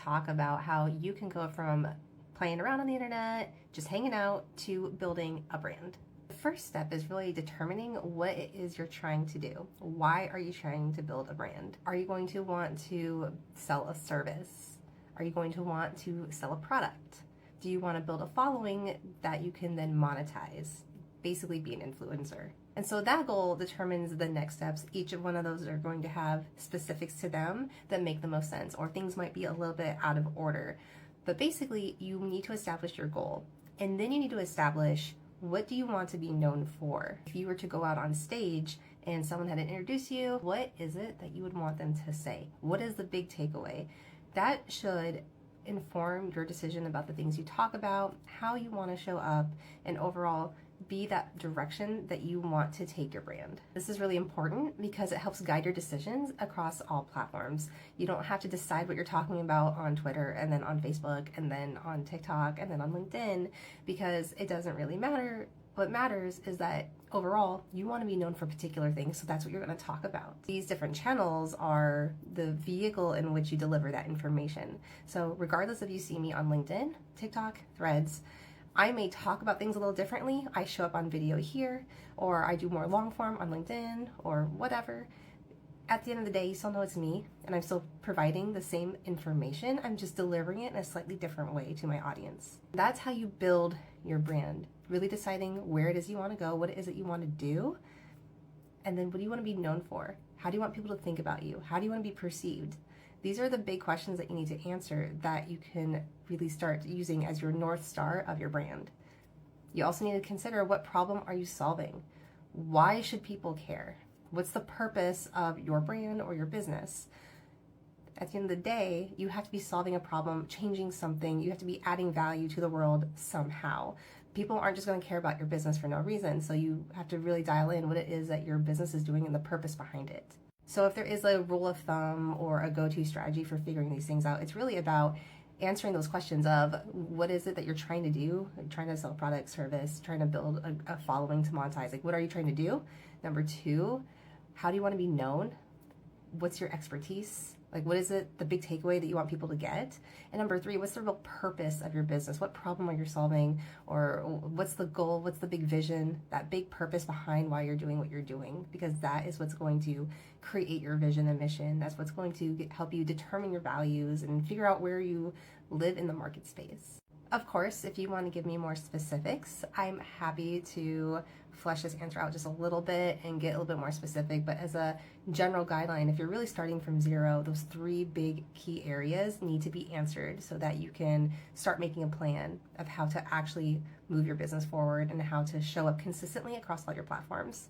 talk about how you can go from playing around on the internet, just hanging out, to building a brand. The first step is really determining what it is you're trying to do. Why are you trying to build a brand? Are you going to want to sell a service? Are you going to want to sell a product? Do you want to build a following that you can then monetize? Basically be an influencer. And so that goal determines the next steps. Each of one of those are going to have specifics to them that make the most sense, or things might be a little bit out of order. But basically, you need to establish your goal. And then you need to establish, what do you want to be known for? If you were to go out on stage and someone had to introduce you, what is it that you would want them to say? What is the big takeaway? That should inform your decision about the things you talk about, how you want to show up, and overall be that direction that you want to take your brand. This is really important because it helps guide your decisions across all platforms. You don't have to decide what you're talking about on Twitter, and then on Facebook, and then on TikTok, and then on LinkedIn, because it doesn't really matter. What matters is that overall you want to be known for particular things, so that's what you're going to talk about. These different channels are the vehicle in which you deliver that information. So regardless if you see me on LinkedIn, TikTok, Threads, I may talk about things a little differently. I show up on video here, or I do more long form on LinkedIn, or whatever. At the end of the day, you still know it's me, and I'm still providing the same information. I'm just delivering it in a slightly different way to my audience. That's how you build your brand. Really deciding where it is you want to go, what it is that you want to do, and then what do you want to be known for? How do you want people to think about you? How do you want to be perceived? These are the big questions that you need to answer that you can really start using as your North Star of your brand. You also need to consider, what problem are you solving? Why should people care? What's the purpose of your brand or your business? At the end of the day, you have to be solving a problem, changing something. You have to be adding value to the world somehow. People aren't just going to care about your business for no reason, so you have to really dial in what it is that your business is doing and the purpose behind it. So if there is a rule of thumb or a go-to strategy for figuring these things out, it's really about answering those questions of, what is it that you're trying to do? Are you trying to sell a product, service, trying to build a following to monetize? Like, what are you trying to do? Number two, how do you want to be known? What's your expertise? Like, what is it, the big takeaway that you want people to get? And number three, what's the real purpose of your business? What problem are you solving? Or what's the goal? What's the big vision? That big purpose behind why you're doing what you're doing, because that is what's going to create your vision and mission. That's what's going to help you determine your values and figure out where you live in the market space. Of course, if you want to give me more specifics, I'm happy to flesh this answer out just a little bit and get a little bit more specific. But as a general guideline, if you're really starting from zero, those three big key areas need to be answered so that you can start making a plan of how to actually move your business forward and how to show up consistently across all your platforms.